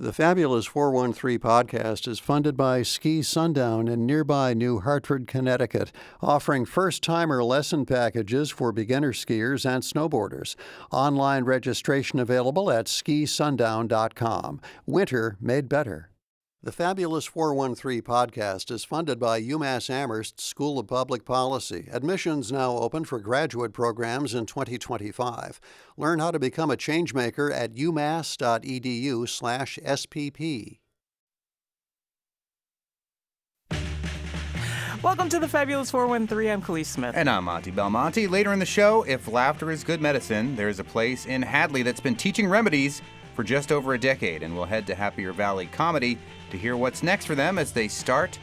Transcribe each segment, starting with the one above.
The Fabulous 413 podcast is funded by Ski Sundown in nearby New Hartford, Connecticut, offering first-timer lesson packages for beginner skiers and snowboarders. Online registration available at skisundown.com. Winter made better. The Fabulous 413 podcast is funded by UMass Amherst School of Public Policy. Admissions now open for graduate programs in 2025. Learn how to become a changemaker at umass.edu/SPP. Welcome to the Fabulous 413. I'm Khalees Smith. And I'm Monty Belmonte. Later in the show, if laughter is good medicine, there's a place in Hadley that's been teaching remedies for just over a decade, and we'll head to Happier Valley Comedy to hear what's next for them as they start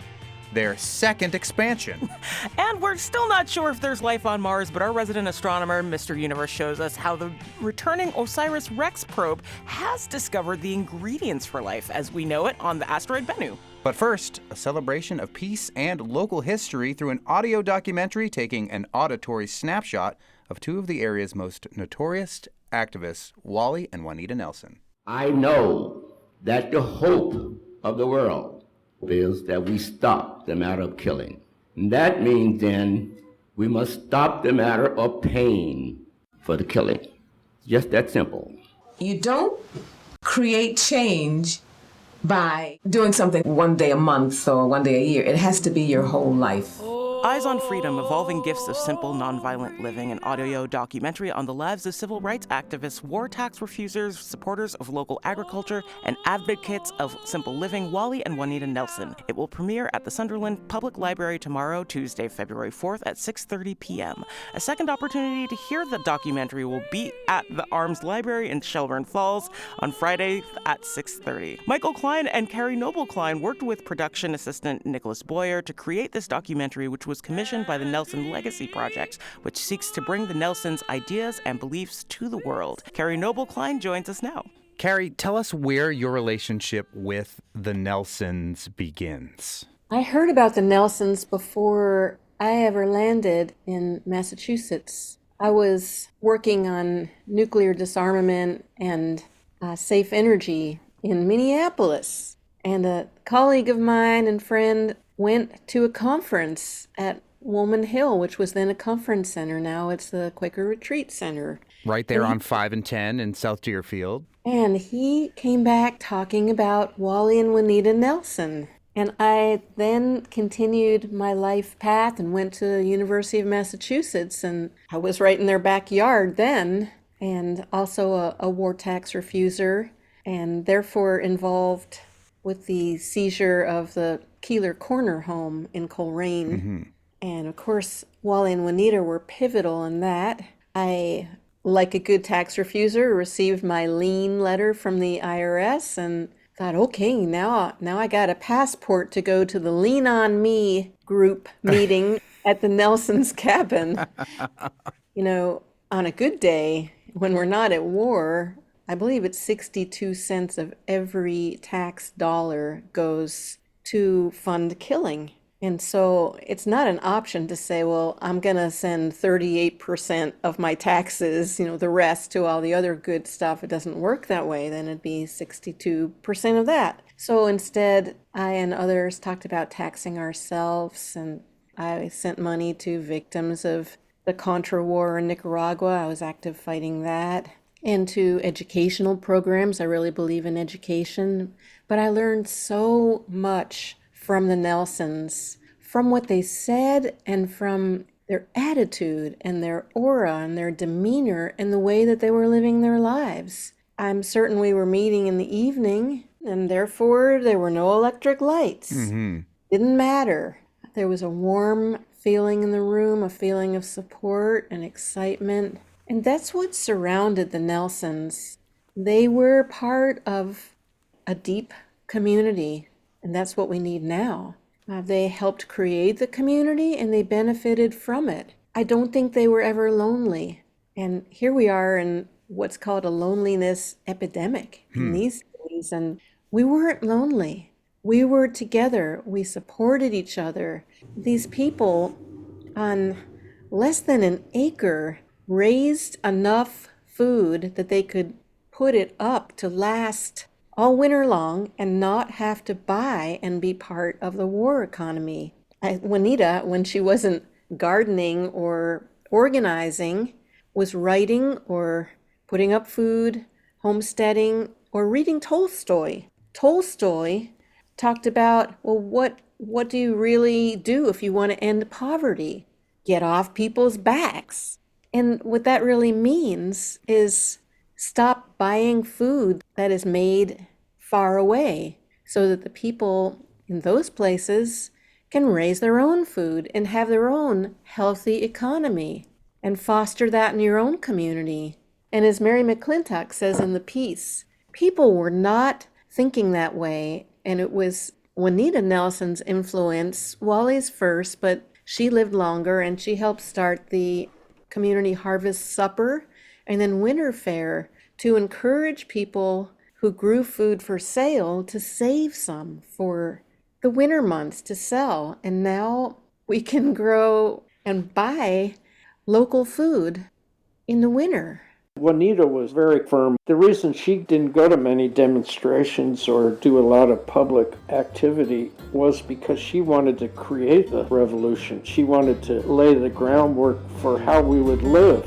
their second expansion. And we're still not sure if there's life on Mars, but our resident astronomer, Mr. Universe, shows us how the returning OSIRIS-REx probe has discovered the ingredients for life as we know it on the asteroid Bennu. But first, a celebration of peace and local history through an audio documentary taking an auditory snapshot of two of the area's most notorious activists, Wally and Juanita Nelson. I know that the hope of the world is that we stop the matter of killing. And that means then we must stop the matter of pain for the killing. Just that simple. You don't create change by doing something one day a month or one day a year. It has to be your whole life. Eyes on Freedom, Evolving Gifts of Simple Nonviolent Living, an audio documentary on the lives of civil rights activists, war tax refusers, supporters of local agriculture, and advocates of simple living, Wally and Juanita Nelson. It will premiere at the Sunderland Public Library tomorrow, Tuesday, February 4th at 6:30 p.m. A second opportunity to hear the documentary will be at the Arms Library in Shelburne Falls on Friday at 6:30. Michael Klein and Carrie Noble Klein worked with production assistant Nicholas Boyer to create this documentary, which was commissioned by the Nelson Legacy Project, which seeks to bring the Nelsons' ideas and beliefs to the world. Carrie Noble Klein joins us now. Carrie, tell us where your relationship with the Nelsons begins. I heard about the Nelsons before I ever landed in Massachusetts. I was working on nuclear disarmament and safe energy in Minneapolis, and a colleague of mine and friend went to a conference at Woolman Hill, which was then a conference center. Now it's the Quaker Retreat Center. Right there on 5 and 10 in South Deerfield. And he came back talking about Wally and Juanita Nelson. And I then continued my life path and went to the University of Massachusetts. And I was right in their backyard then, and also a war tax refuser, and therefore involved with the seizure of the Keeler Corner home in Coleraine. Mm-hmm. And of course, Wally and Juanita were pivotal in that. I, like a good tax refuser, received my lien letter from the IRS and thought, okay, now I got a passport to go to the Lean On Me group meeting at the Nelsons' cabin. You know, on a good day, when we're not at war, I believe it's 62 cents of every tax dollar goes to fund killing. And so it's not an option to say, well, I'm going to send 38% of my taxes, the rest to all the other good stuff. It doesn't work that way. Then it'd be 62% of that. So instead, I and others talked about taxing ourselves, and I sent money to victims of the Contra War in Nicaragua. I was active fighting that. And to educational programs. I really believe in education. But I learned so much from the Nelsons, from what they said and from their attitude and their aura and their demeanor and the way that they were living their lives. I'm certain we were meeting in the evening, and therefore there were no electric lights. Mm-hmm. Didn't matter. There was a warm feeling in the room, a feeling of support and excitement. And that's what surrounded the Nelsons. They were part of a deep community, and that's what we need now. They helped create the community, and they benefited from it. I don't think they were ever lonely. And here we are in what's called a loneliness epidemic in these days, and we weren't lonely. We were together. We supported each other. These people on less than an acre raised enough food that they could put it up to last all winter long and not have to buy and be part of the war economy. Juanita, when she wasn't gardening or organizing, was writing or putting up food, homesteading, or reading Tolstoy. Tolstoy talked about, well, what do you really do if you want to end poverty? Get off people's backs. And what that really means is stop buying food that is made far away so that the people in those places can raise their own food and have their own healthy economy and foster that in your own community. And as Mary McClintock says in the piece, people were not thinking that way. And it was Juanita Nelson's influence, Wally's first, but she lived longer and she helped start the Community Harvest Supper and then Winter Fair to encourage people who grew food for sale to save some for the winter months to sell. And now we can grow and buy local food in the winter. Juanita was very firm. The reason she didn't go to many demonstrations or do a lot of public activity was because she wanted to create the revolution. She wanted to lay the groundwork for how we would live.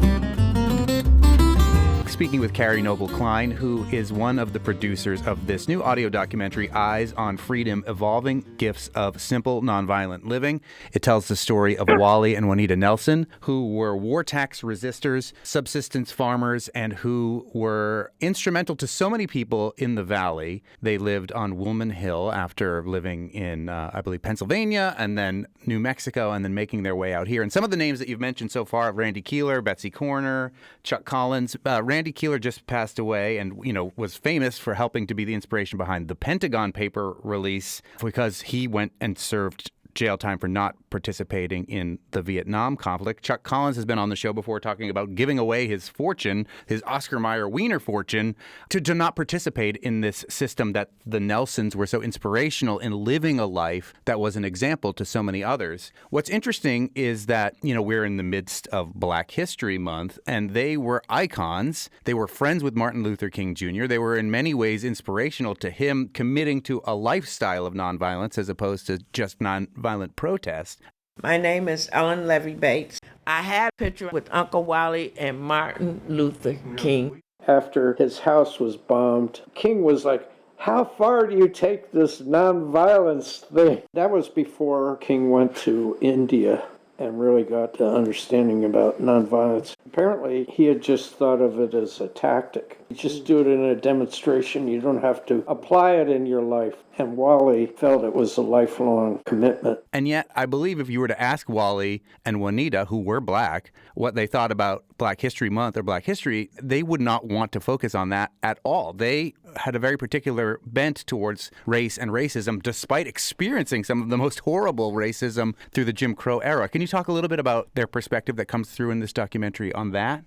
Speaking with Carrie Noble Klein, who is one of the producers of this new audio documentary, Eyes on Freedom, Evolving Gifts of Simple Nonviolent Living. It tells the story of Wally and Juanita Nelson, who were war tax resistors, subsistence farmers, and who were instrumental to so many people in the Valley. They lived on Woolman Hill after living in, I believe, Pennsylvania, and then New Mexico, and then making their way out here. And some of the names that you've mentioned so far, Randy Keeler, Betsy Corner, Chuck Collins. Randy Keeler just passed away and, was famous for helping to be the inspiration behind the Pentagon Paper release because he went and served jail time for not participating in the Vietnam conflict. Chuck Collins has been on the show before talking about giving away his fortune, his Oscar Mayer Wiener fortune, to not participate in this system that the Nelsons were so inspirational in living a life that was an example to so many others. What's interesting is that, we're in the midst of Black History Month, and they were icons. They were friends with Martin Luther King Jr. They were in many ways inspirational to him committing to a lifestyle of nonviolence as opposed to just nonviolent protest. My name is Ellen Levy Bates. I had a picture with Uncle Wally and Martin Luther King. After his house was bombed, King was like, how far do you take this nonviolence thing? That was before King went to India and really got the understanding about nonviolence. Apparently, he had just thought of it as a tactic. You just do it in a demonstration. You don't have to apply it in your life. And Wally felt it was a lifelong commitment. And yet, I believe if you were to ask Wally and Juanita, who were Black, what they thought about Black History Month or Black history, they would not want to focus on that at all. They had a very particular bent towards race and racism, despite experiencing some of the most horrible racism through the Jim Crow era. Can you talk a little bit about their perspective that comes through in this documentary on that?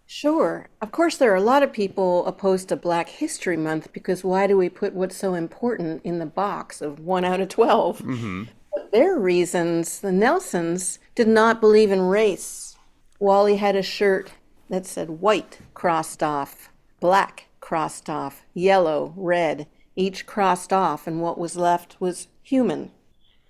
Sure. Of course, there are a lot of people opposed to Black History Month because why do we put what's so important in the box of 1 out of 12? Mm-hmm. But their reasons, the Nelsons did not believe in race. Wally had a shirt that said white crossed off, black crossed off, yellow, red, each crossed off, and what was left was human.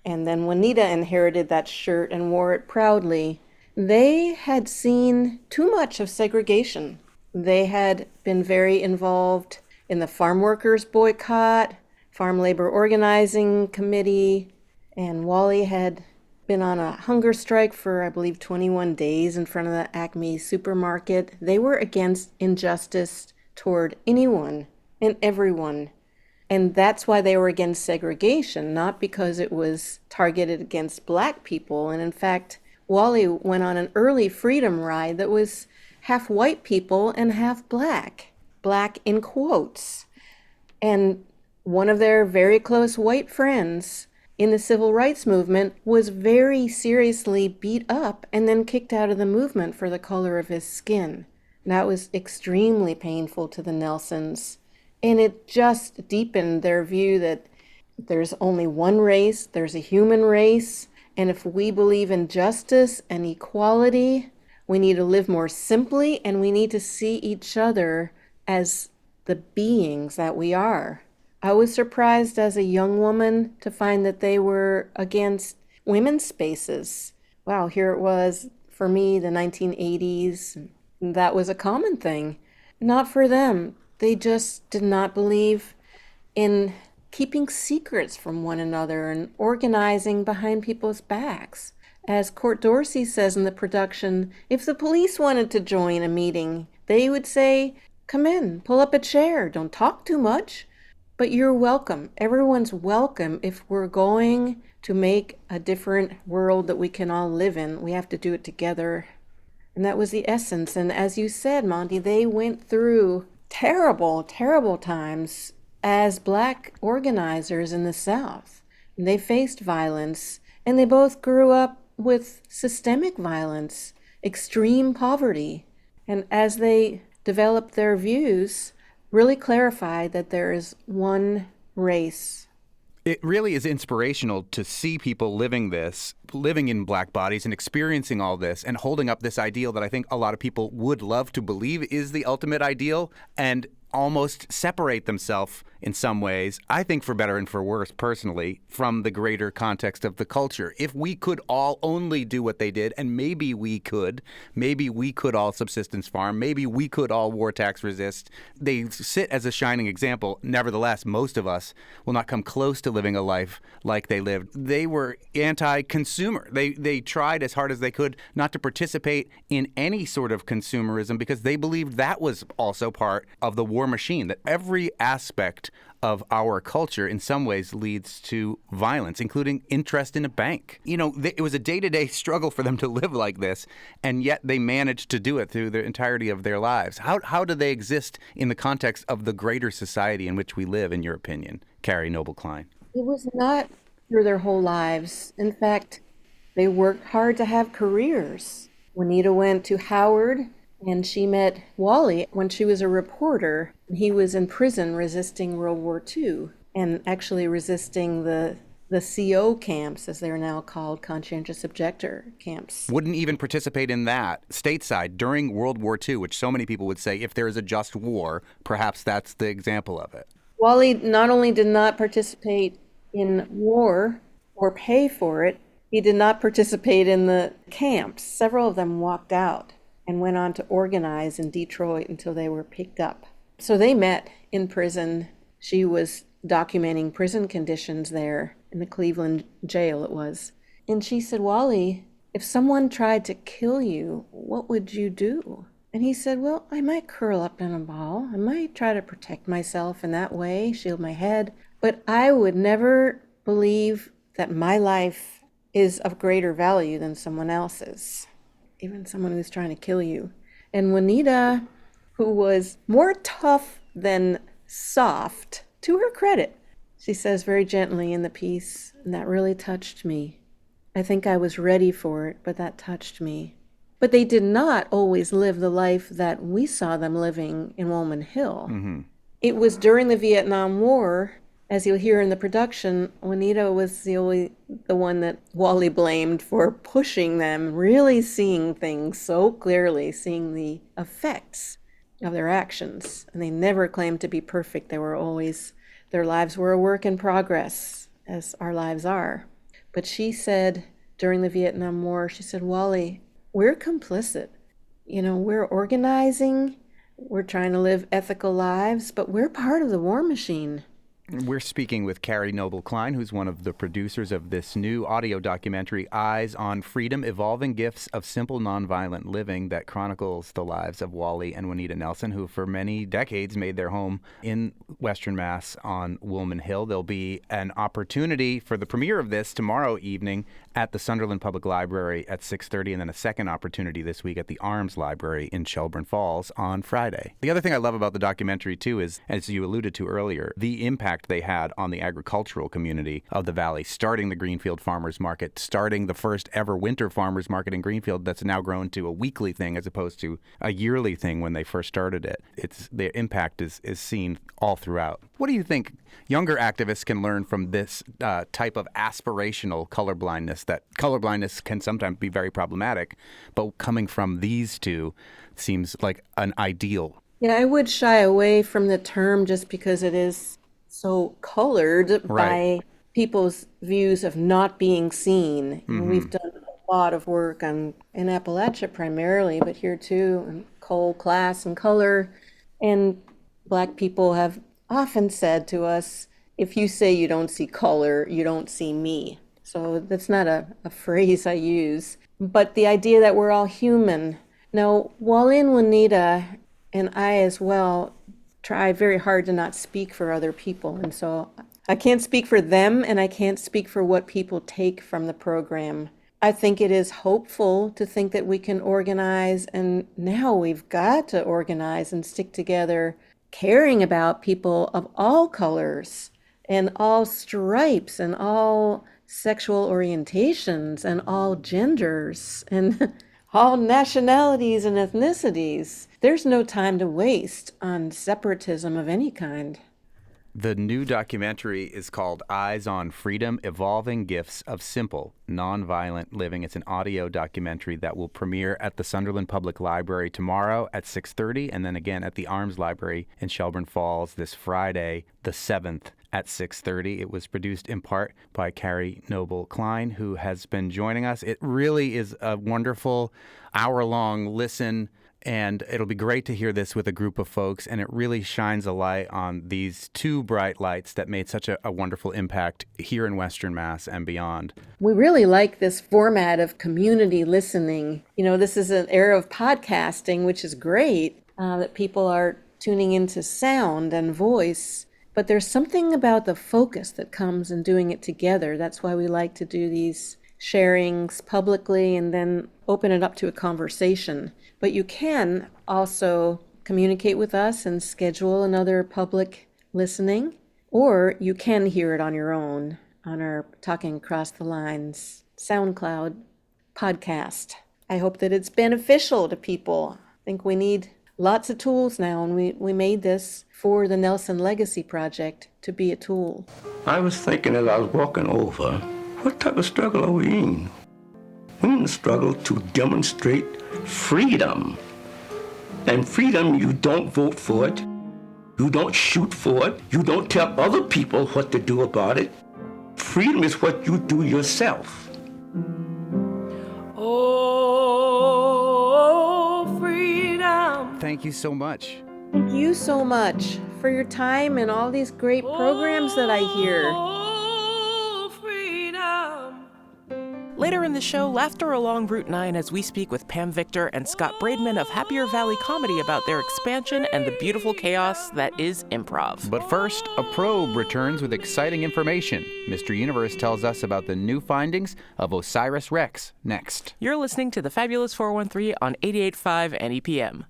And then Juanita inherited that shirt and wore it proudly. They had seen too much of segregation. They had been very involved in the farm workers boycott, Farm Labor Organizing Committee, and Wally had been on a hunger strike for, I believe, 21 days in front of the Acme supermarket. They were against injustice toward anyone and everyone. And that's why they were against segregation, not because it was targeted against Black people. And in fact, Wally went on an early freedom ride that was half white people and half Black in quotes. And one of their very close white friends in the civil rights movement was very seriously beat up and then kicked out of the movement for the color of his skin. That was extremely painful to the Nelsons. And it just deepened their view that there's only one race, there's a human race, and if we believe in justice and equality, we need to live more simply and we need to see each other as the beings that we are. I was surprised as a young woman to find that they were against women's spaces. Wow, here it was for me, the 1980s. That was a common thing. Not for them. They just did not believe in keeping secrets from one another and organizing behind people's backs. As Court Dorsey says in the production, if the police wanted to join a meeting, they would say, "Come in, pull up a chair, don't talk too much." But you're welcome. Everyone's welcome. If we're going to make a different world that we can all live in, we have to do it together. And that was the essence. And as you said, Monty, they went through terrible, terrible times as Black organizers in the South. And they faced violence, and they both grew up with systemic violence, extreme poverty. And as they developed their views, really clarified that there is one race. It really is inspirational to see people living in Black bodies and experiencing all this and holding up this ideal that I think a lot of people would love to believe is the ultimate ideal and almost separate themselves in some ways, I think for better and for worse personally, from the greater context of the culture. If we could all only do what they did, and maybe we could all subsistence farm, maybe we could all war tax resist. They sit as a shining example. Nevertheless, most of us will not come close to living a life like they lived. They were anti-consumer. They tried as hard as they could not to participate in any sort of consumerism because they believed that was also part of the war machine, that every aspect of our culture in some ways leads to violence, including interest in a bank. You know, it was a day-to-day struggle for them to live like this, and yet they managed to do it through the entirety of their lives. How do they exist in the context of the greater society in which we live, in your opinion, Carrie Noble Klein? It was not through their whole lives. In fact, they worked hard to have careers. Juanita went to Howard, and she met Wally when she was a reporter. He was in prison resisting World War II and actually resisting the CO camps, as they're now called, conscientious objector camps. Wouldn't even participate in that stateside during World War II, which so many people would say if there is a just war, perhaps that's the example of it. Wally not only did not participate in war or pay for it, he did not participate in the camps. Several of them walked out and went on to organize in Detroit until they were picked up. So they met in prison. She was documenting prison conditions there in the Cleveland jail it was. And she said, "Wally, if someone tried to kill you, what would you do?" And he said, "Well, I might curl up in a ball. I might try to protect myself in that way, shield my head. But I would never believe that my life is of greater value than someone else's, even someone who's trying to kill you." And Juanita, who was more tough than soft, to her credit, she says very gently in the piece, and that really touched me. I think I was ready for it, but that touched me. But they did not always live the life that we saw them living in Woolman Hill. Mm-hmm. It was during the Vietnam War, as you'll hear in the production, Juanita was the one that Wally blamed for pushing them, really seeing things so clearly, seeing the effects of their actions. And they never claimed to be perfect. Their lives were a work in progress, as our lives are. But she said during the Vietnam War, she said, "Wally, we're complicit. You know, we're organizing, we're trying to live ethical lives, but we're part of the war machine." We're speaking with Carrie Noble Klein, who's one of the producers of this new audio documentary, Eyes on Freedom, Evolving Gifts of Simple Nonviolent Living, that chronicles the lives of Wally and Juanita Nelson, who for many decades made their home in Western Mass on Woolman Hill. There'll be an opportunity for the premiere of this tomorrow evening at the Sunderland Public Library at 6:30, and then a second opportunity this week at the Arms Library in Shelburne Falls on Friday. The other thing I love about the documentary, too, is, as you alluded to earlier, the impact they had on the agricultural community of the Valley, starting the Greenfield Farmers Market, starting the first ever winter farmers market in Greenfield that's now grown to a weekly thing as opposed to a yearly thing when they first started it. The impact is seen all throughout. What do you think younger activists can learn from this type of aspirational colorblindness? That colorblindness can sometimes be very problematic, but coming from these two seems like an ideal. Yeah, I would shy away from the term just because it is so colored Right. by people's views of not being seen. And we've done a lot of work in Appalachia primarily, but here too, in coal, class, and color. And Black people have often said to us, if you say you don't see color, you don't see me. So that's not a phrase I use, but the idea that we're all human. Now, Wallin, Juanita, and I as well try very hard to not speak for other people. And so I can't speak for them, and I can't speak for what people take from the program. I think it is hopeful to think that we can organize, and now we've got to organize and stick together, caring about people of all colors and all stripes and all sexual orientations and all genders and all nationalities and ethnicities. There's no time to waste on separatism of any kind. The new documentary is called Eyes on Freedom, Evolving Gifts of Simple, Nonviolent Living. It's an audio documentary that will premiere at the Sunderland Public Library tomorrow at 6:30, and then again at the Arms Library in Shelburne Falls this Friday, the 7th, at 6:30. It was produced in part by Carrie Noble Klein, who has been joining us. It really is a wonderful hour-long listen, and it'll be great to hear this with a group of folks, and it really shines a light on these two bright lights that made such a wonderful impact here in Western Mass and beyond. We really like this format of community listening. You know, this is an era of podcasting, which is great, that people are tuning into sound and voice. But there's something about the focus that comes in doing it together. That's why we like to do these sharings publicly and then open it up to a conversation. But you can also communicate with us and schedule another public listening, or you can hear it on your own on our Talking Across the Lines SoundCloud podcast. I hope that it's beneficial to people. I think we need lots of tools now, and we made this for the Nelson Legacy Project to be a tool. I was thinking as I was walking over, what type of struggle are we in? We're in the struggle to demonstrate freedom. And freedom, you don't vote for it. You don't shoot for it. You don't tell other people what to do about it. Freedom is what you do yourself. Oh, freedom. Thank you so much. Thank you so much for your time and all these great programs that I hear. Oh, freedom. Later in the show, laughter along Route 9 as we speak with Pam Victor and Scott Braidman of Happier Valley Comedy about their expansion and the beautiful chaos that is improv. But first, a probe returns with exciting information. Mr. Universe tells us about the new findings of OSIRIS-REx next. You're listening to The Fabulous 413 on 88.5 NEPM.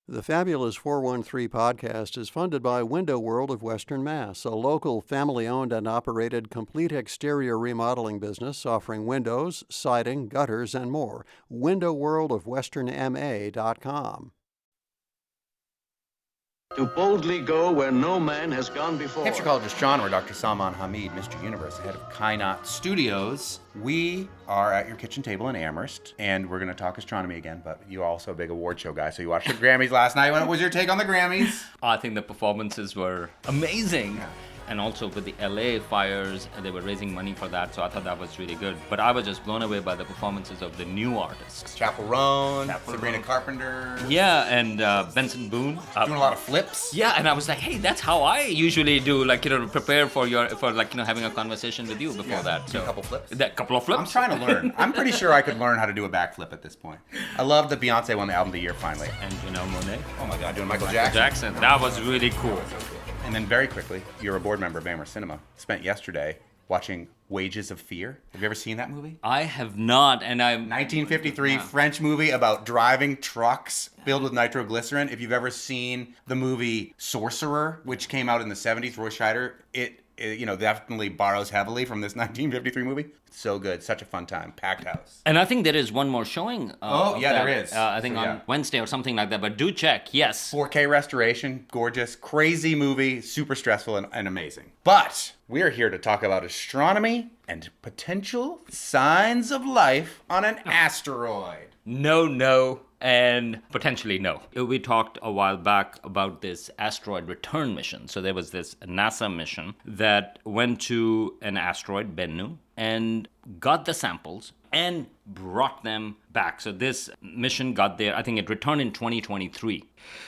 The Fabulous 413 podcast is funded by Window World of Western Mass, a local family-owned and operated complete exterior remodeling business offering windows, siding, gutters, and more. WindowWorldOfWesternMA.com. To boldly go where no man has gone before. Hampshire College astronomer Dr. Salman Hamid, Mr. Universe, head of Kainat Studios. We are at your kitchen table in Amherst, and we're going to talk astronomy again, but you're also a big award show guy, so you watched the Grammys last night. What was your take on the Grammys? I think the performances were amazing. And also with the LA fires, they were raising money for that, so I thought that was really good. But I was just blown away by the performances of the new artists. Chappell Roan, Sabrina Carpenter. Yeah, and Benson Boone. Doing a lot of flips. Yeah, and I was like, hey, that's how I usually do, to prepare for having a conversation with you before that. So, a couple flips. That couple of flips. I'm trying to learn. I'm pretty sure I could learn how to do a backflip at this point. I love that Beyonce won the album of the year finally. And Janelle Monáe. Oh my God, doing Michael Jackson. That was really cool. And then very quickly, you're a board member of Amherst Cinema. Spent yesterday watching Wages of Fear. Have you ever seen that movie? I have not, and I'm... 1953 French movie about driving trucks filled with nitroglycerin. If you've ever seen the movie Sorcerer, which came out in the 70s, Roy Scheider, it definitely borrows heavily from this 1953 movie. It's so good. Such a fun time. Packed house. And I think there is one more showing. There is. I think on Wednesday or something like that. But do check. Yes. 4K restoration. Gorgeous. Crazy movie. Super stressful and amazing. But we are here to talk about astronomy and potential signs of life on an asteroid. No, and potentially no. We talked a while back about this asteroid return mission. So there was this NASA mission that went to an asteroid, Bennu, and got the samples and brought them back. So this mission got there, I think it returned in 2023.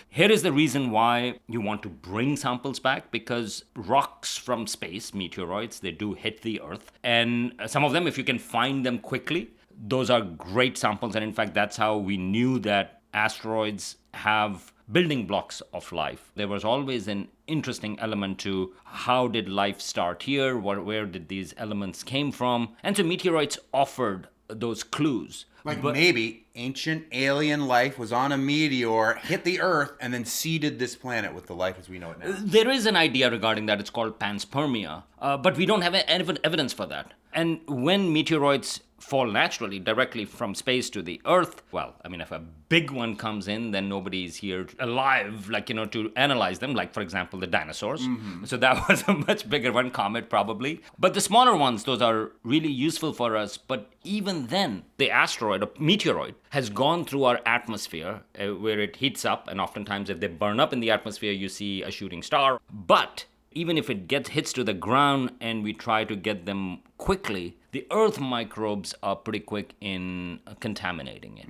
Here is the reason why you want to bring samples back, because rocks from space, meteoroids, they do hit the Earth. And some of them, if you can find them quickly, those are great samples. And in fact, that's how we knew that asteroids have building blocks of life. There was always an interesting element to how did life start here, where did these elements came from. And so meteoroids offered those clues. Like maybe ancient alien life was on a meteor, hit the Earth, and then seeded this planet with the life as we know it now. There is an idea regarding that. It's called panspermia, but we don't have evidence for that. And when meteoroids fall naturally directly from space to the Earth, well, I mean, if a big one comes in, then nobody's here alive, like, to analyze them, like, for example, the dinosaurs. Mm-hmm. So that was a much bigger one, comet probably. But the smaller ones, those are really useful for us. But even then, the asteroid or meteoroid has gone through our atmosphere where it heats up. And oftentimes, if they burn up in the atmosphere, you see a shooting star. But even if it hits to the ground and we try to get them quickly, the Earth microbes are pretty quick in contaminating it.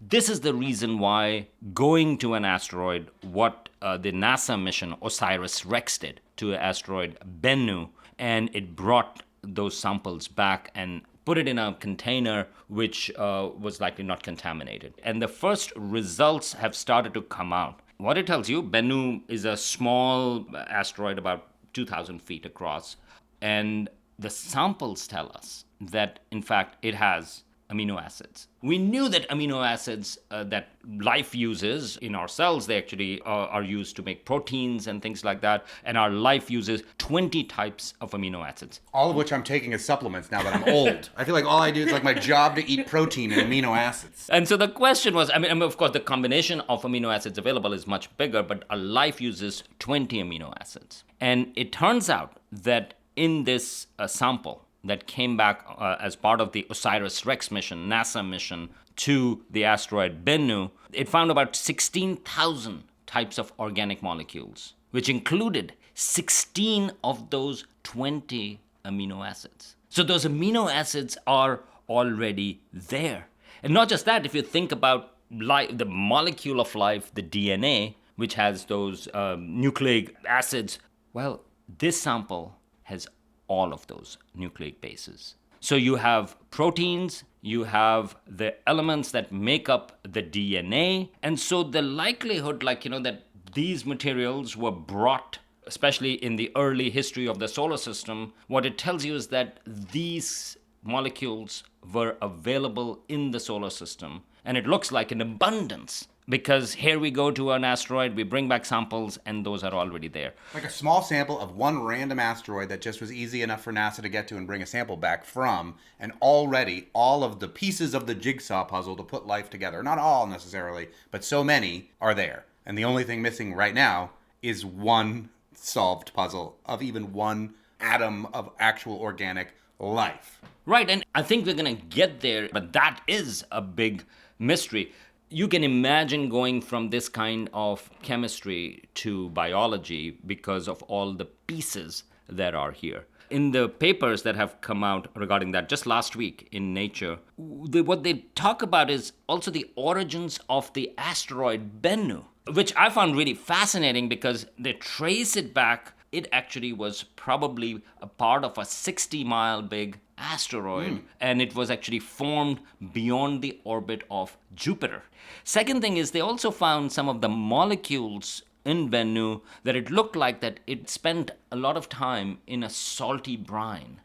This is the reason why going to an asteroid, what the NASA mission OSIRIS-REx did to asteroid Bennu, and it brought those samples back and put it in a container which was likely not contaminated. And the first results have started to come out. What it tells you, Bennu is a small asteroid about 2,000 feet across, and the samples tell us that, in fact, it has amino acids. We knew that amino acids that life uses in our cells, they actually are used to make proteins and things like that, and our life uses 20 types of amino acids. All of which I'm taking as supplements now that I'm old. I feel like all I do is like my job to eat protein and amino acids. And so the question was, I mean, of course, the combination of amino acids available is much bigger, but our life uses 20 amino acids. And it turns out that in this sample that came back as part of the OSIRIS-REx mission, NASA mission, to the asteroid Bennu, it found about 16,000 types of organic molecules, which included 16 of those 20 amino acids. So those amino acids are already there. And not just that, if you think about the molecule of life, the DNA, which has those nucleic acids, well, this sample has all of those nucleic bases. So you have proteins, you have the elements that make up the DNA, and so the likelihood, that these materials were brought, especially in the early history of the solar system, what it tells you is that these molecules were available in the solar system, and it looks like an abundance. Because here we go to an asteroid, we bring back samples, and those are already there. Like a small sample of one random asteroid that just was easy enough for NASA to get to and bring a sample back from, and already all of the pieces of the jigsaw puzzle to put life together, not all necessarily, but so many are there. And the only thing missing right now is one solved puzzle of even one atom of actual organic life. Right, and I think we're going to get there, but that is a big mystery. You can imagine going from this kind of chemistry to biology because of all the pieces that are here. In the papers that have come out regarding that just last week in Nature, what they talk about is also the origins of the asteroid Bennu, which I found really fascinating because they trace it back. It actually was probably a part of a 60-mile big asteroid, and it was actually formed beyond the orbit of Jupiter. Second thing is they also found some of the molecules in Bennu that it looked like that it spent a lot of time in a salty brine.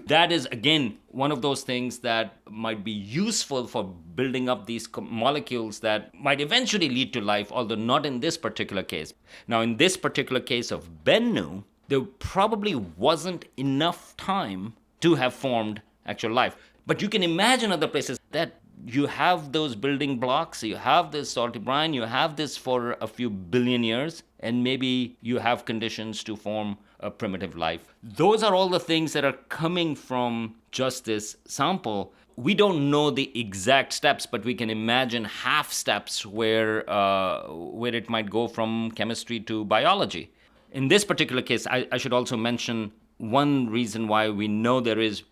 That is, again, one of those things that might be useful for building up these molecules that might eventually lead to life, although not in this particular case. Now, in this particular case of Bennu, there probably wasn't enough time to have formed actual life. But you can imagine other places that you have those building blocks, you have this salty brine, you have this for a few billion years, and maybe you have conditions to form a primitive life. Those are all the things that are coming from just this sample. we don't know the exact steps, but we can imagine half steps where it might go from chemistry to biology. In this particular case, I should also mention one reason why we know there is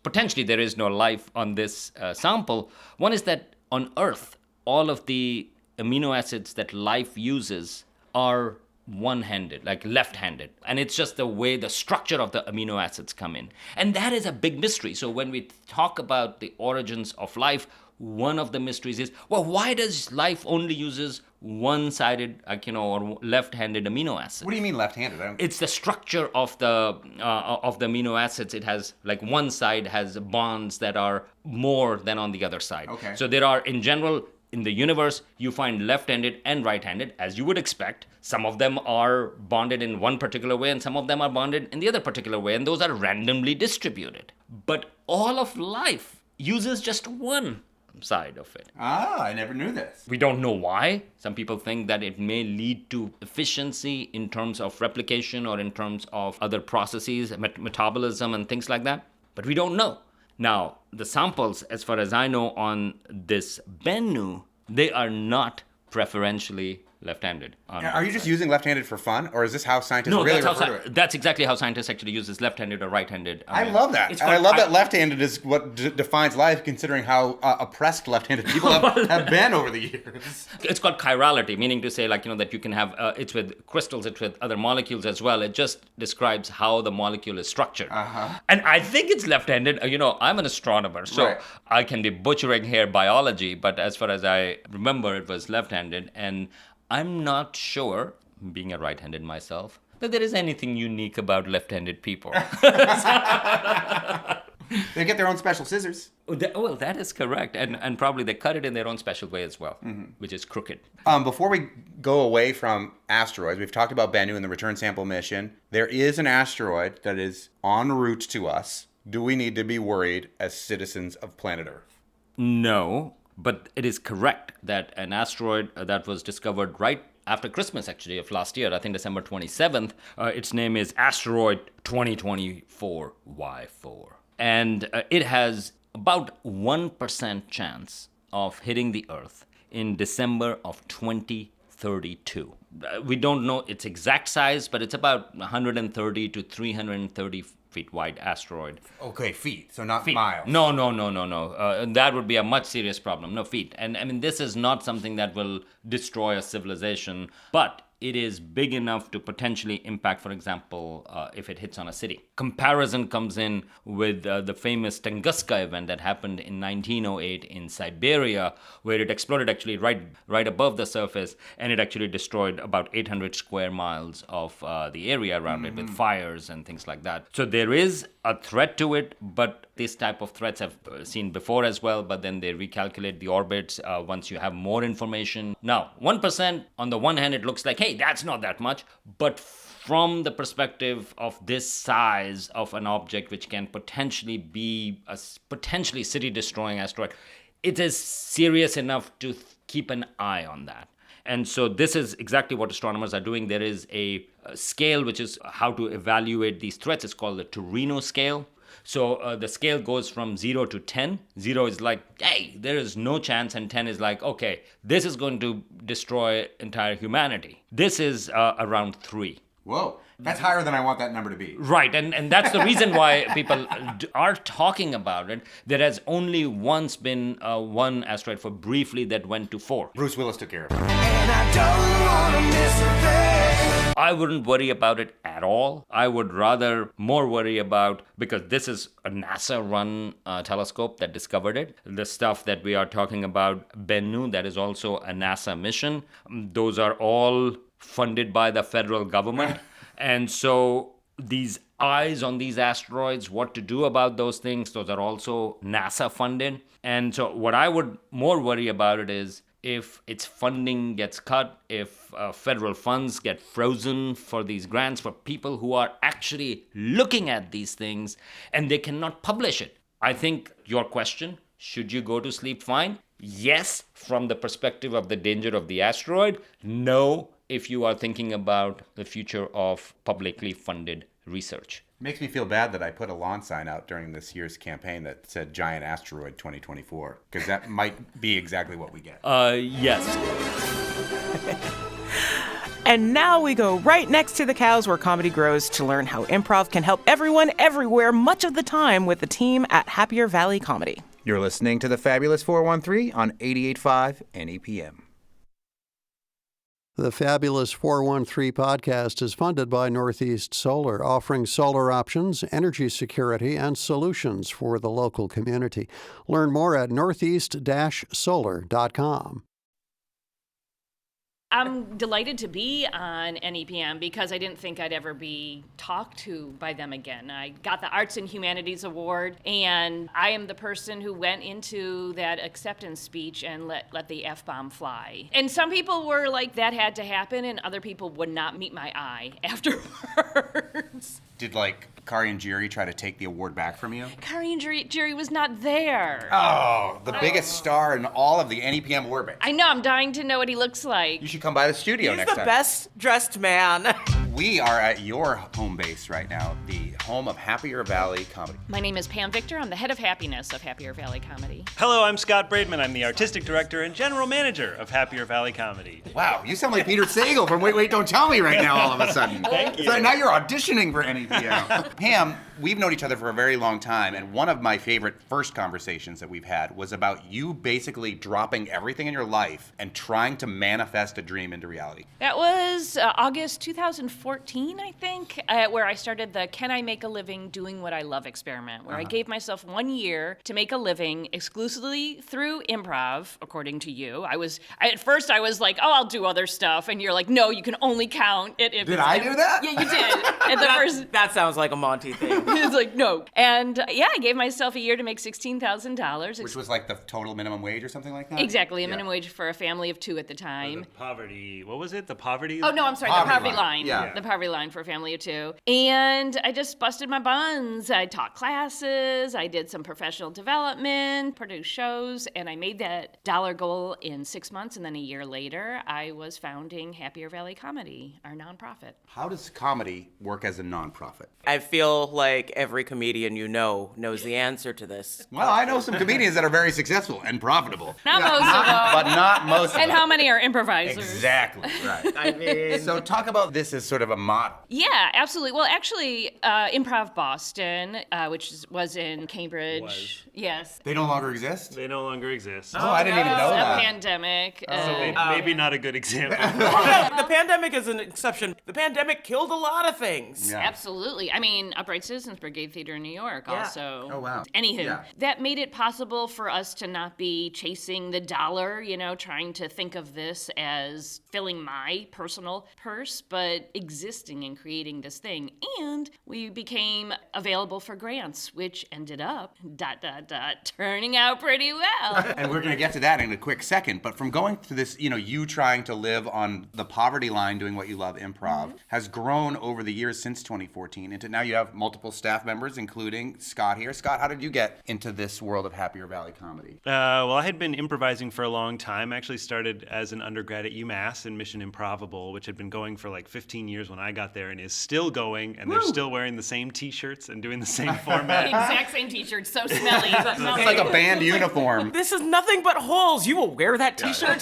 no life on this sample. One is that on Earth, all of the amino acids that life uses are one-handed, like left-handed. And it's just the way the structure of the amino acids come in. And that is a big mystery. So when we talk about the origins of life, one of the mysteries is, well, why does life only uses one-sided, or left-handed amino acid? What do you mean left-handed? It's the structure of the amino acids. It has, like, one side has bonds that are more than on the other side. Okay. So there are, in general, in the universe, you find left-handed and right-handed, as you would expect. Some of them are bonded in one particular way, and some of them are bonded in the other particular way, and those are randomly distributed. But all of life uses just one side of it. Ah, I never knew this. We don't know why. Some people think that it may lead to efficiency in terms of replication or in terms of other processes, metabolism and things like that. But we don't know. Now, the samples, as far as I know, on this Bennu, they are not preferentially left-handed. Are you just using left-handed for fun, or is this how scientists really refer to it? That's exactly how scientists actually use this, left-handed or right-handed. I love that. And I love that left-handed is what defines life, considering how oppressed left-handed people have been over the years. It's called chirality, meaning to say, that you can have, it's with crystals, it's with other molecules as well. It just describes how the molecule is structured. Uh-huh. And I think it's left-handed. I'm an astronomer, so right. I can be butchering here biology, but as far as I remember, it was left-handed. And I'm not sure, being a right-handed myself, that there is anything unique about left-handed people. They get their own special scissors. Well, that is correct. And probably they cut it in their own special way as well, which is crooked. Before we go away from asteroids, we've talked about Bennu and the return sample mission. There is an asteroid that is en route to us. Do we need to be worried as citizens of planet Earth? No. But it is correct that an asteroid that was discovered right after Christmas, actually, of last year, I think December 27th, its name is Asteroid 2024Y4. And it has about 1% chance of hitting the Earth in December of 2032. We don't know its exact size, but it's about 130 to 330 feet wide asteroid. Okay, feet, so not feet. Miles. No. That would be a much serious problem. No, feet. And I mean, this is not something that will destroy a civilization, but it is big enough to potentially impact, for example, if it hits on a city. Comparison comes in with the famous Tunguska event that happened in 1908 in Siberia, where it exploded actually right above the surface, and it actually destroyed about 800 square miles of the area around it with fires and things like that. So there is a threat to it, but these type of threats have seen before as well, but then they recalculate the orbits once you have more information. Now, 1%, on the one hand, it looks like, hey, that's not that much, but from the perspective of this size of an object, which can potentially be a potentially city-destroying asteroid, it is serious enough to keep an eye on that. And so this is exactly what astronomers are doing. There is a scale which is how to evaluate these threats. It's called the Torino scale. So the scale goes from 0 to 10. 0 is like, hey, there is no chance. And 10 is like, okay, this is going to destroy entire humanity. This is around 3. Whoa, that's higher than I want that number to be. Right, and that's the reason why people are talking about it. There has only once been one asteroid for briefly that went to 4. Bruce Willis took care of it. And I don't wanna miss a thing. I wouldn't worry about it at all. I would rather more worry about, because this is a NASA-run telescope that discovered it. The stuff that we are talking about, Bennu, that is also a NASA mission. Those are all funded by the federal government. And so these eyes on these asteroids, what to do about those things, those are also NASA funded. And so what I would more worry about it is if its funding gets cut, if federal funds get frozen for these grants for people who are actually looking at these things and they cannot publish it. I think your question, should you go to sleep fine? Yes, from the perspective of the danger of the asteroid. No, if you are thinking about the future of publicly funded research. Makes me feel bad that I put a lawn sign out during this year's campaign that said Giant Asteroid 2024, because that might be exactly what we get. Yes. And now we go right next to the cows where comedy grows to learn how improv can help everyone everywhere much of the time with the team at Happier Valley Comedy. You're listening to the Fabulous 413 on 88.5 NEPM. The Fabulous 413 podcast is funded by Northeast Solar, offering solar options, energy security, and solutions for the local community. Learn more at northeast-solar.com. I'm delighted to be on NEPM because I didn't think I'd ever be talked to by them again. I got the Arts and Humanities Award, and I am the person who went into that acceptance speech and let the F-bomb fly. And some people were like, that had to happen, and other people would not meet my eye afterwards. Did, Kari and Jerry try to take the award back from you? Kari and Jerry was not there. Oh, the biggest star in all of the NEPM orbit. I know, I'm dying to know what he looks like. You should come by the studio next time. He's the best dressed man. We are at your home base right now, the home of Happier Valley Comedy. My name is Pam Victor. I'm the head of happiness of Happier Valley Comedy. Hello, I'm Scott Braidman. I'm the artistic director and general manager of Happier Valley Comedy. Wow, you sound like Peter Sagal from Wait, Don't Tell Me right now all of a sudden. Thank you. So now you're auditioning for NEPM. Pam, we've known each other for a very long time, and one of my favorite first conversations that we've had was about you basically dropping everything in your life and trying to manifest a dream into reality. That was August 2014, I think, where I started the Can I Make a Living Doing What I Love experiment, where I gave myself 1 year to make a living exclusively through improv, according to you. At first I was like, I'll do other stuff, and you're like, no, you can only count it if Did I do that? Yeah, you did. And that sounds like a Monty thing. It's like, no. And I gave myself a year to make $16,000. Which was like the total minimum wage or something like that? Exactly, a minimum wage for a family of 2 at the time. The poverty, what was it? The poverty? Oh, no, I'm sorry, the poverty line. Yeah. The poverty line for a family of 2. And I just busted my buns. I taught classes, I did some professional development, produced shows, and I made that dollar goal in 6 months. And then a year later, I was founding Happier Valley Comedy, our nonprofit. How does comedy work as a nonprofit? I feel like every comedian you know knows the answer to this. Well, I know some comedians that are very successful and profitable. Not most of them. But not most of them. And how many are improvisers? Exactly, right. So talk about this as sort of a model. Yeah, absolutely. Well, actually, Improv Boston, which was in Cambridge. Yes. They no longer exist? They no longer exist. Oh, I didn't even know that. A pandemic. So maybe not a good example. The pandemic is an exception. The pandemic killed a lot of things. Yeah. Absolutely. I mean, Upright Citizens Brigade Theater in New York also. Oh, wow. Anywho, that made it possible for us to not be chasing the dollar, trying to think of this as filling my personal purse, but existing and creating this thing. And we became available for grants, which ended up, turning out pretty well. And we're going to get to that in a quick second. But from going through this, you trying to live on the poverty line doing what you love, improv, has grown over the years since 2014 into now you have multiple staff members, including Scott here. Scott, how did you get into this world of Happier Valley Comedy? Well, I had been improvising for a long time. I actually started as an undergrad at UMass in Mission Improvable, which had been going for 15 years when I got there and is still going, and they're still wearing the same t-shirts and doing the same format. Exact same t-shirt, so smelly. It's like a band uniform. This is nothing but holes. You will wear that t-shirt.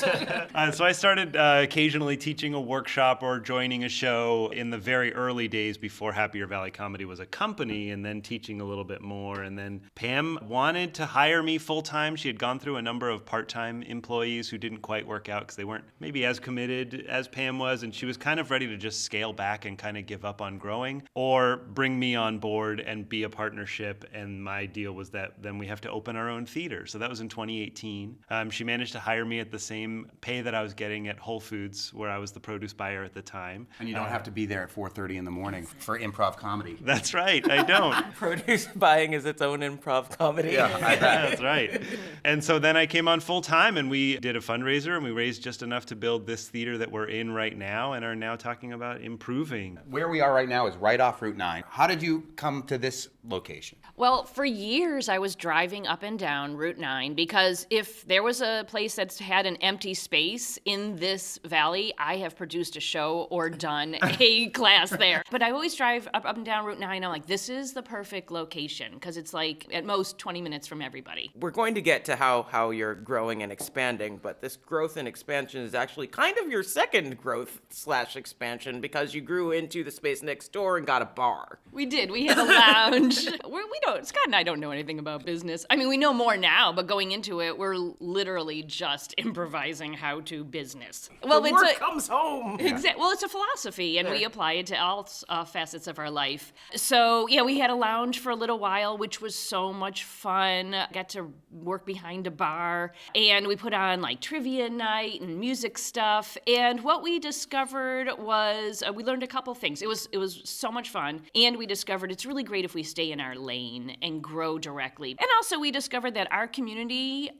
So I started occasionally teaching a workshop or joining a show in the very early days before Happier Valley Comedy was a company, and then teaching a little bit more. And then Pam wanted to hire me full-time. She had gone through a number of part-time employees who didn't quite work out because they weren't maybe as committed as Pam was, and she was kind of ready to just scale back and kind of give up on growing, or bring me on board and be a partnership. And my deal was that then we have to open our own theater. So that was in 2018. She managed to hire me at the same pay that I was getting at Whole Foods, where I was the produce buyer at the time. And you don't have to be there at 4:30 in the morning for improv comedy. That's right, I don't. Produce buying is its own improv comedy. Yeah, I bet. That's right. And so then I came on full time, and we did a fundraiser, and we raised just enough to build this theater that we're in right now, and are now talking about improving. Where we are right now is right off Route 9. How did you come to this location? Well, for years I was driving up and down Route 9 because if there was a place that's had an empty space in this valley, I have produced a show or done a class there. But I always drive up and down Route 9. I'm like, this is the perfect location because it's like at most 20 minutes from everybody. We're going to get to how you're growing and expanding, but this growth and expansion is actually kind of your second growth/expansion because you grew into the space next door and got a bar. We did. We had a lounge. Scott and I don't know anything about business. I mean, we know more now, but going into it, we're literally just improvising how to business. Well, the work comes home. Exactly. Well, it's a philosophy, and we apply it to all facets of our life. So, yeah, we had a lounge for a little while, which was so much fun. Got to work behind a bar, and we put on like trivia night and music stuff. And what we discovered was we learned a couple things. It was so much fun, and we discovered it's really great if we stay in our lane and grow directly. And also we discovered that our community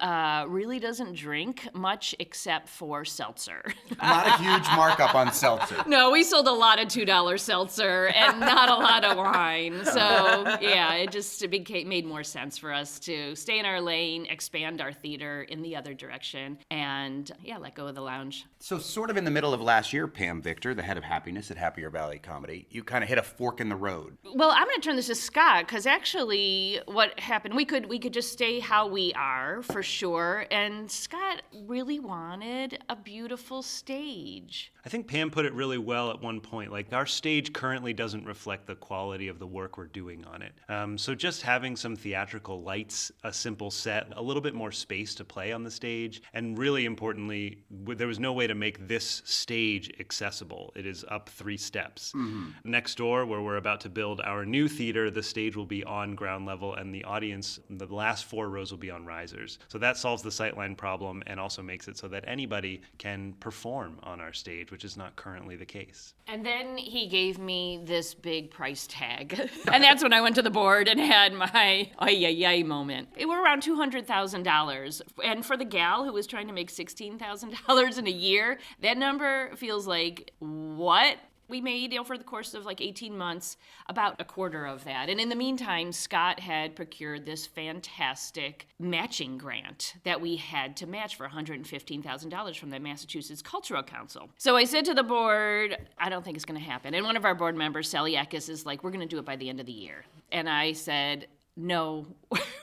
really doesn't drink much except for seltzer. Not a huge markup on seltzer. No, we sold a lot of $2 seltzer and not a lot of wine. So yeah, it made more sense for us to stay in our lane, expand our theater in the other direction, and let go of the lounge. So sort of in the middle of last year, Pam Victor, the head of happiness at Happier Valley Comedy, you kind of hit a fork in the road. Well, I'm going to turn this to Scott because actually what happened, we could just stay how we are for sure, and Scott really wanted a beautiful stage. I think Pam put it really well at one point. Like, our stage currently doesn't reflect the quality of the work we're doing on it. So just having some theatrical lights, a simple set, a little bit more space to play on the stage, and really importantly, there was no way to make this stage accessible. It is up 3 steps. Mm-hmm. Next door, where we're about to build our new theater, the stage will be on ground level, and the audience, the last 4 rows will be on risers. So that solves the sightline problem and also makes it so that anybody can perform on our stage, which is not currently the case. And then he gave me this big price tag. And that's when I went to the board and had my ay moment. It were around $200,000. And for the gal who was trying to make $16,000 in a year, that number feels like, what? We made, over the course of like 18 months, about a quarter of that. And in the meantime, Scott had procured this fantastic matching grant that we had to match for $115,000 from the Massachusetts Cultural Council. So I said to the board, I don't think it's going to happen. And one of our board members, Sally Eckes, is like, we're going to do it by the end of the year. And I said, no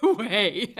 way.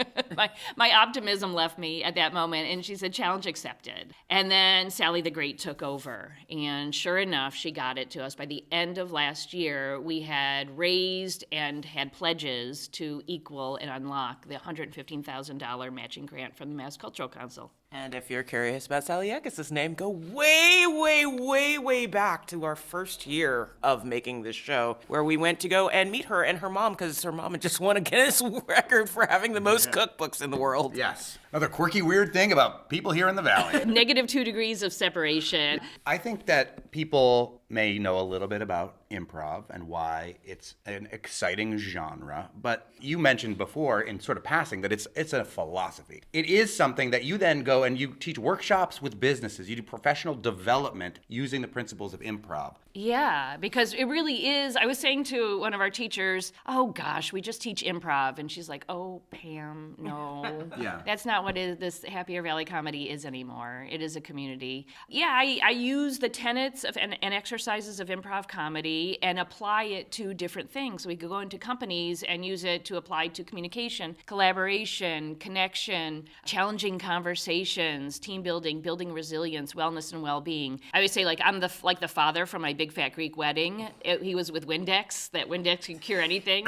My optimism left me at that moment, and she said, challenge accepted. And then Sally the Great took over, and sure enough, she got it to us. By the end of last year, we had raised and had pledges to equal and unlock the $115,000 matching grant from the Mass Cultural Council. And if you're curious about Sally Eckes' name, go way, way, way, way back to our first year of making this show, where we went to go and meet her and her mom, because her mom had just won a Guinness record for having the most cookbooks in the world. Yes. Another quirky, weird thing about people here in the Valley. -2 degrees of separation. I think that people may know a little bit about improv and why it's an exciting genre, but you mentioned before in sort of passing that it's a philosophy. It is something that you then go and you teach workshops with businesses. You do professional development using the principles of improv. Yeah, because it really is. I was saying to one of our teachers, oh gosh, we just teach improv. And she's like, oh, Pam, no. Yeah. That's not what this Happier Valley Comedy is anymore. It is a community. Yeah, I use the tenets of and exercises of improv comedy and apply it to different things. So we could go into companies and use it to apply to communication, collaboration, connection, challenging conversations, team building, building resilience, wellness, and well-being. I would say, like, I'm the father from my big fat Greek wedding. He was with Windex. That Windex can cure anything.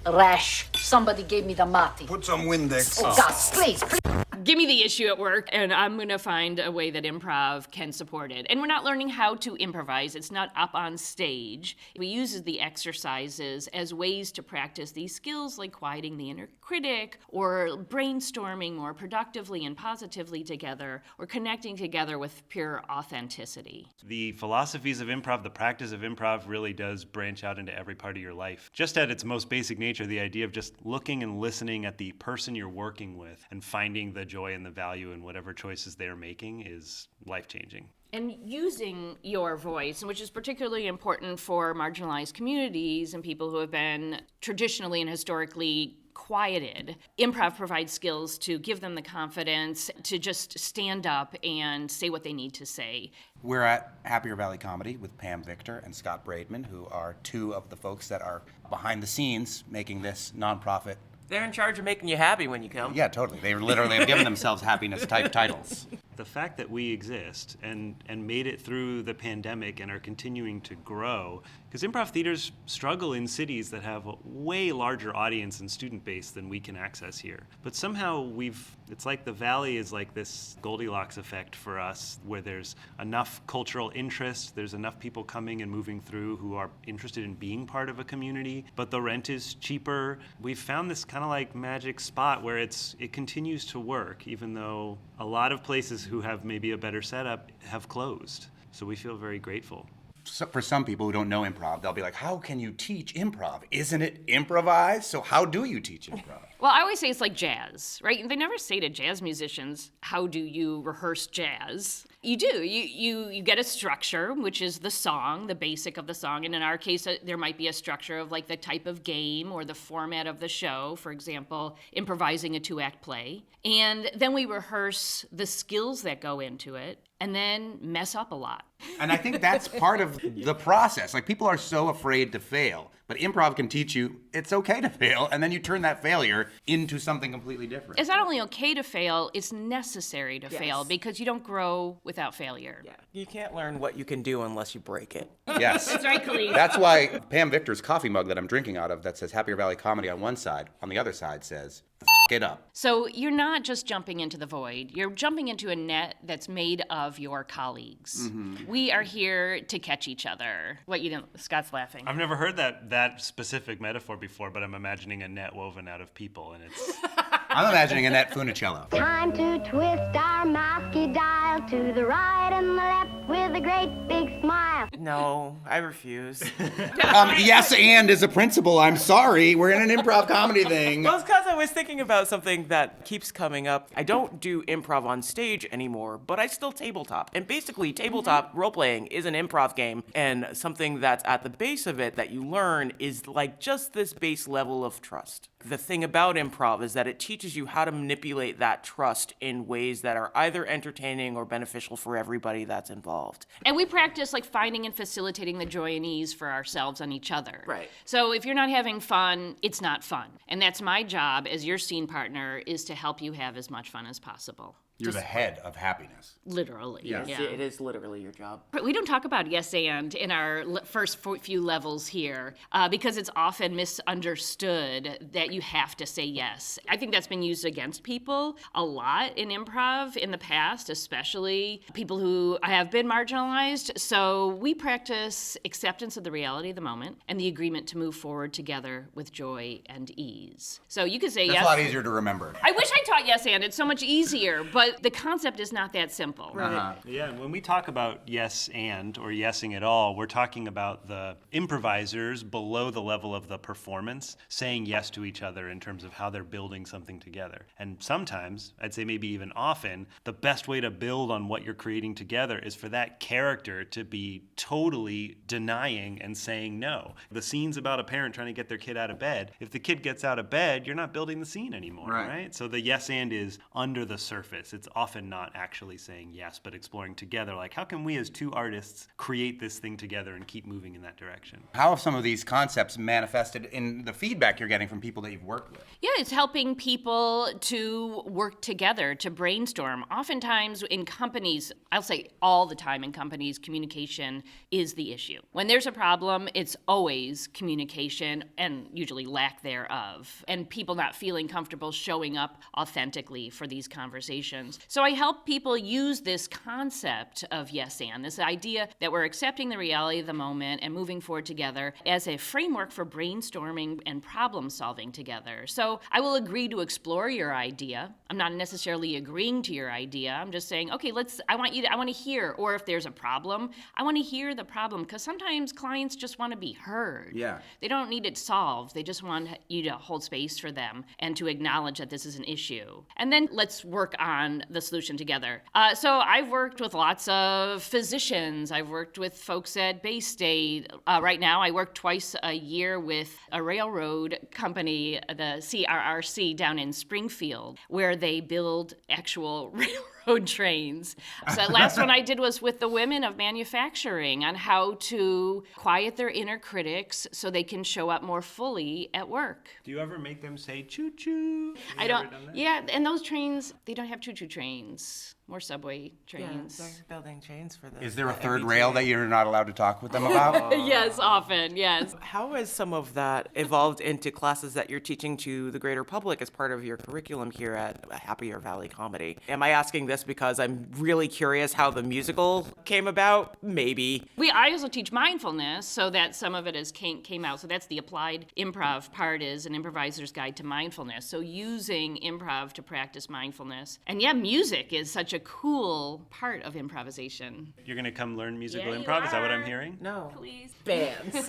Rash. Somebody gave me the mati. Put some Windex. Oh, God, please. Give me the issue at work, and I'm going to find a way that improv can support it. And we're not learning how to improvise. It's not up on stage. We use the exercises as ways to practice these skills, like quieting the inner critic, or brainstorming more productively and positively together, or connecting together with pure authenticity. The philosophies of improv, the practice of improv really does branch out into every part of your life. Just at its most basic nature, the idea of just looking and listening at the person you're working with and finding the joy and the value in whatever choices they're making is life-changing. And using your voice, which is particularly important for marginalized communities and people who have been traditionally and historically quieted. Improv provides skills to give them the confidence to just stand up and say what they need to say. We're at Happier Valley Comedy with Pam Victor and Scott Braidman, who are two of the folks that are behind the scenes making this nonprofit. They're in charge of making you happy when you come. Yeah, totally. They literally have given themselves happiness-type titles. The fact that we exist and made it through the pandemic and are continuing to grow, because improv theaters struggle in cities that have a way larger audience and student base than we can access here. But somehow it's like the Valley is like this Goldilocks effect for us, where there's enough cultural interest, there's enough people coming and moving through who are interested in being part of a community, but the rent is cheaper. We've found this kind of like magic spot where it continues to work, even though a lot of places who have maybe a better setup have closed. So we feel very grateful. So for some people who don't know improv, they'll be like, how can you teach improv? Isn't it improvised? So how do you teach improv? Well, I always say it's like jazz, right? They never say to jazz musicians, how do you rehearse jazz? You do. You get a structure, which is the song, the basic of the song. And in our case, there might be a structure of like the type of game or the format of the show. For example, improvising a 2-act play. And then we rehearse the skills that go into it and then mess up a lot. And I think that's part of the process. Like, people are so afraid to fail, but improv can teach you it's okay to fail, and then you turn that failure into something completely different. It's not only okay to fail, it's necessary to Yes. fail because you don't grow without failure. Yeah. You can't learn what you can do unless you break it. Yes. That's right, Khalid. That's why Pam Victor's coffee mug that I'm drinking out of that says Happier Valley Comedy on one side, on the other side says, F it up. So you're not just jumping into the void, you're jumping into a net that's made of your colleagues. Mm-hmm. We are here to catch each other. What, you didn't, Scott's laughing. I've never heard that specific metaphor before, but I'm imagining a net woven out of people, and it's... I'm imagining Annette Funicello. Time to twist our mousey dial to the right and the left with a great big smile. No, I refuse. Yes, and as a principal, I'm sorry. We're in an improv comedy thing. Well, it's because I was thinking about something that keeps coming up. I don't do improv on stage anymore, but I still tabletop. And basically, tabletop role-playing is an improv game, and something that's at the base of it that you learn is like just this base level of trust. The thing about improv is that it teaches you how to manipulate that trust in ways that are either entertaining or beneficial for everybody that's involved. And we practice like finding and facilitating the joy and ease for ourselves and each other. Right. So if you're not having fun, it's not fun. And that's my job as your scene partner, is to help you have as much fun as possible. You're the head of happiness. Literally. Yes, Yeah. it is literally your job. But we don't talk about yes and in our first few levels here because it's often misunderstood that you have to say yes. I think that's been used against people a lot in improv in the past, especially people who have been marginalized. So we practice acceptance of the reality of the moment and the agreement to move forward together with joy and ease. So you could say That's yes. a lot easier to remember. I wish I taught yes and. It's so much easier, but the concept is not that simple. Uh-huh. Yeah, and when we talk about yes and or yesing at all, we're talking about the improvisers below the level of the performance saying yes to each other in terms of how they're building something together. And sometimes, I'd say maybe even often, the best way to build on what you're creating together is for that character to be totally denying and saying no. The scene's about a parent trying to get their kid out of bed. If the kid gets out of bed, you're not building the scene anymore, right? So the yes and is under the surface. It's often not actually saying yes, but exploring together, like, how can we as two artists create this thing together and keep moving in that direction? How have some of these concepts manifested in the feedback you're getting from people that you've worked with? Yeah, it's helping people to work together, to brainstorm. Oftentimes in companies, I'll say all the time in companies, communication is the issue. When there's a problem, it's always communication and usually lack thereof, and people not feeling comfortable showing up authentically for these conversations. solutions. So I help people use this concept of yes and, this idea that we're accepting the reality of the moment and moving forward together as a framework for brainstorming and problem solving together. So I will agree to explore your idea. I'm not necessarily agreeing to your idea. I'm just saying, okay, I want to hear, or if there's a problem, I want to hear the problem, because sometimes clients just want to be heard. Yeah. They don't need it solved. They just want you to hold space for them and to acknowledge that this is an issue. And then let's work on the solution together. So I've worked with lots of physicians. I've worked with folks at Bay State. Right now, I work twice a year with a railroad company, the CRRC, down in Springfield, where they build actual railroad trains. So the last one I did was with the women of manufacturing on how to quiet their inner critics so they can show up more fully at work. Do you ever make them say choo-choo? I don't. Yeah, and those trains, they don't have choo-choo trains. More subway trains. Yeah, they're building trains for this. Is there a third rail that you're not allowed to talk with them about? Yes, often, yes. How has some of that evolved into classes that you're teaching to the greater public as part of your curriculum here at Happier Valley Comedy? Am I asking this because I'm really curious how the musical came about? Maybe. I also teach mindfulness, so that some of it came out. So that's the applied improv part, is an improviser's guide to mindfulness. So using improv to practice mindfulness. And yeah, music is such a cool part of improvisation. You're going to come learn musical Yeah, you improv? Is that what I'm are. hearing? No. Please. Bands.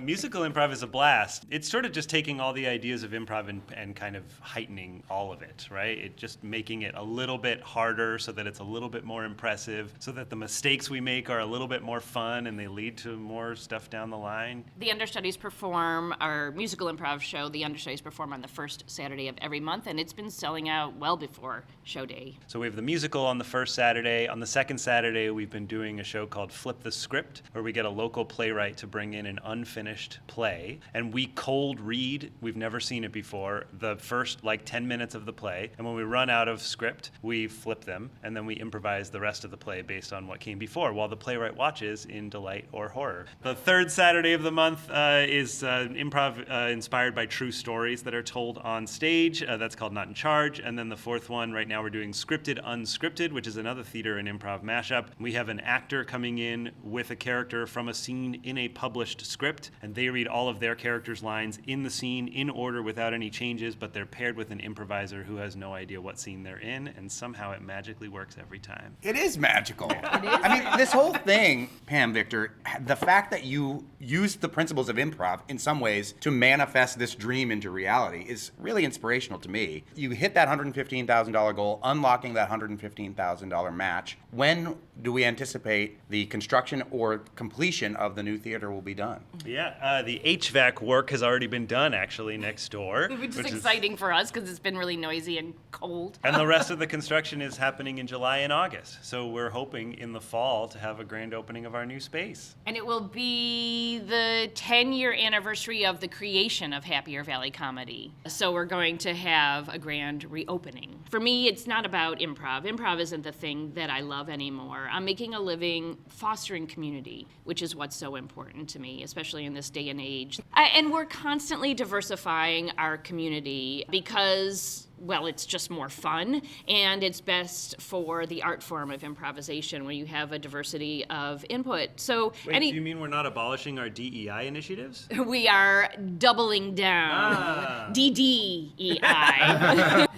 Musical improv is a blast. It's sort of just taking all the ideas of improv and kind of heightening all of it, right? It just making it a little bit harder so that it's a little bit more impressive, so that the mistakes we make are a little bit more fun and they lead to more stuff down the line. The Understudies perform, our musical improv show, the Understudies perform on the first Saturday of every month, and it's been selling out well before show day. So we have the musical on the first Saturday. On the second Saturday, we've been doing a show called Flip the Script, where we get a local playwright to bring in an unfinished play, and we cold read, we've never seen it before, the first 10 minutes of the play, and when we run out of script, we flip them, and then we improvise the rest of the play based on what came before, while the playwright watches in delight or horror. The third Saturday of the month is improv inspired by true stories that are told on stage. That's called Not in Charge. And then the fourth one, right now we're doing Scripted Unscripted, which is another theater and improv mashup. We have an actor coming in with a character from a scene in a published script, and they read all of their characters' lines in the scene in order without any changes, but they're paired with an improviser who has no idea what scene they're in, and somehow it magically works every time. It is magical. I mean, this whole thing, Pam, Victor, the fact that you used the principles of improv in some ways to manifest this dream into reality is really inspirational to me. You hit that $115,000 goal, unlocking that $115,000 match. When do we anticipate the construction or completion of the new theater will be done? Yeah, the HVAC work has already been done, actually, next door. Which is exciting for us because it's been really noisy and cold. And the rest of the construction is happening in July and August. So we're hoping in the fall to have a grand opening of our new space. And it will be the 10-year anniversary of the creation of Happier Valley Comedy. So we're going to have a grand reopening. For me, it's not about improv. Improv isn't the thing that I love anymore. I'm making a living fostering community, which is what's so important to me, especially in this day and age. And we're constantly diversifying our community because, well, it's just more fun, and it's best for the art form of improvisation when you have a diversity of input. So, Wait, do you mean we're not abolishing our DEI initiatives? we are doubling down. DDEI.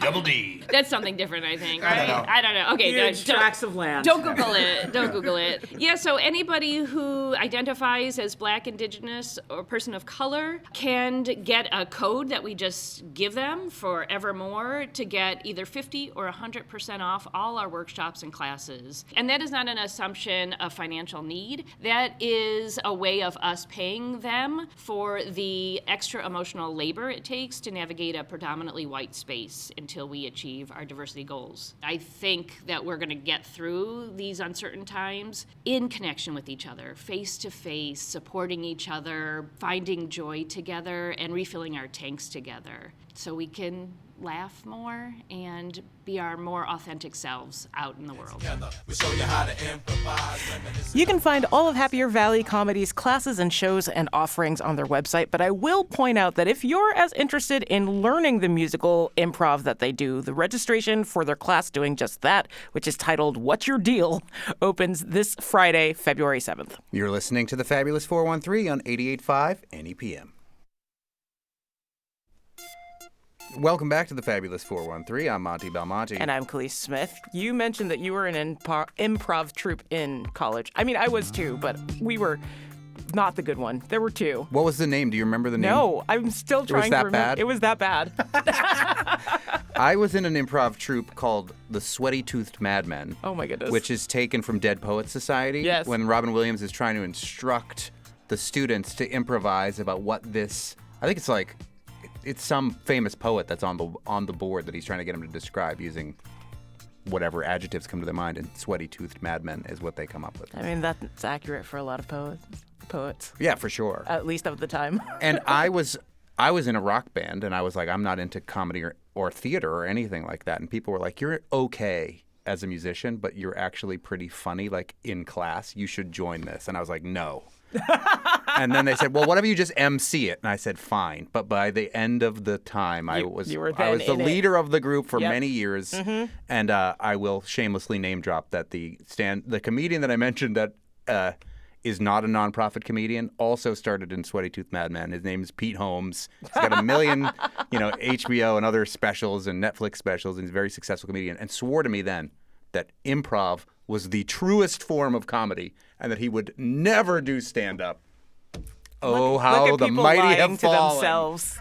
Double D. That's something different, I think, right? I don't know. Okay, Huge tracts of land. Don't Google it. Don't Google it. Yeah, so anybody who identifies as Black, Indigenous, or person of color can get a code that we just give them forevermore to get either 50 or 100% off all our workshops and classes. And that is not an assumption of financial need. That is a way of us paying them for the extra emotional labor it takes to navigate a predominantly white space until we achieve our diversity goals. I think that we're going to get through these uncertain times in connection with each other, face to face, supporting each other, finding joy together, and refilling our tanks together. so we can laugh more and be our more authentic selves out in the world. You can find all of Happier Valley Comedy's classes and shows and offerings on their website, but I will point out that if you're as interested in learning the musical improv that they do, the registration for their class doing just that, which is titled What's Your Deal, opens this Friday, February 7th. You're listening to the Fabulous 413 on 88.5 NEPM. Welcome back to the Fabulous 413. I'm Monty Belmonte. And I'm Khalees Smith. You mentioned that you were in an improv troupe in college. I mean, I was too, but we were not the good one. There were two. What was the name? Do you remember the name? No, I'm still trying to remember. Bad? It was that bad. I was in an improv troupe called the Sweaty-Toothed Madmen. Oh my goodness. Which is taken from Dead Poets Society. Yes. When Robin Williams is trying to instruct the students to improvise about what this, I think it's some famous poet that's on the board that he's trying to get them to describe using whatever adjectives come to their mind, and Sweaty-Toothed Madmen is what they come up with. I mean, that's accurate for a lot of poets. Yeah, for sure. At least of the time. And I was in a rock band, and I was like, I'm not into comedy or theater or anything like that. And people were like, you're okay as a musician, but you're actually pretty funny, like in class. You should join this. And I was like, no. And then they said, well, what if you just MC it? And I said, fine. But by the end of the time, I was the leader of the group for many years. Mm-hmm. And I will shamelessly name drop that the comedian that I mentioned that is not a nonprofit comedian also started in Sweaty-Toothed Madmen. His name is Pete Holmes. He's got a million, HBO and other specials and Netflix specials, and he's a very successful comedian, and swore to me then that improv was the truest form of comedy and that he would never do stand-up. Oh, how the mighty have fallen. To themselves.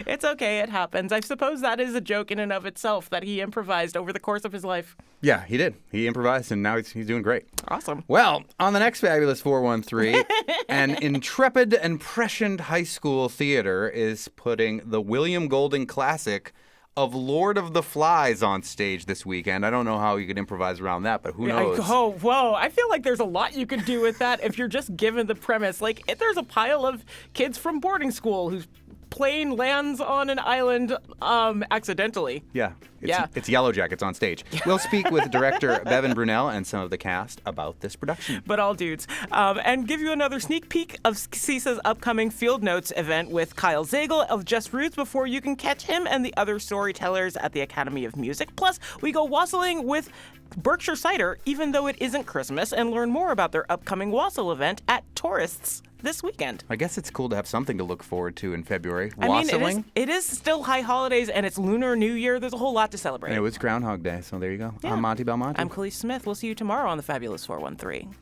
It's okay, it happens. I suppose that is a joke in and of itself that he improvised over the course of his life. Yeah, he did. He improvised, and now he's doing great. Awesome. Well, on the next Fabulous 413, an intrepid and prescient high school theater is putting the William Golding classic of Lord of the Flies on stage this weekend. I don't know how you could improvise around that, but who knows? Oh, whoa. I feel like there's a lot you could do with that if you're just given the premise. Like, if there's a pile of kids from boarding school whose plane lands on an island accidentally. Yeah. It's Yellow Jackets on stage. We'll speak with director Bevan Brunel and some of the cast about this production. But all dudes. And give you another sneak peek of CISA's upcoming Field Notes event with Kyle Zagel of Just Roots before you can catch him and the other storytellers at the Academy of Music. Plus, we go wassailing with Berkshire Cider, even though it isn't Christmas, and learn more about their upcoming wassail event at Tourists this weekend. I guess it's cool to have something to look forward to in February. Wassailing? I mean, it is still high holidays, and it's Lunar New Year. There's a whole lot to celebrate. And it was Groundhog Day, so there you go. Yeah. I'm Monty Belmonte. I'm Khalees Smith. We'll see you tomorrow on the Fabulous 413.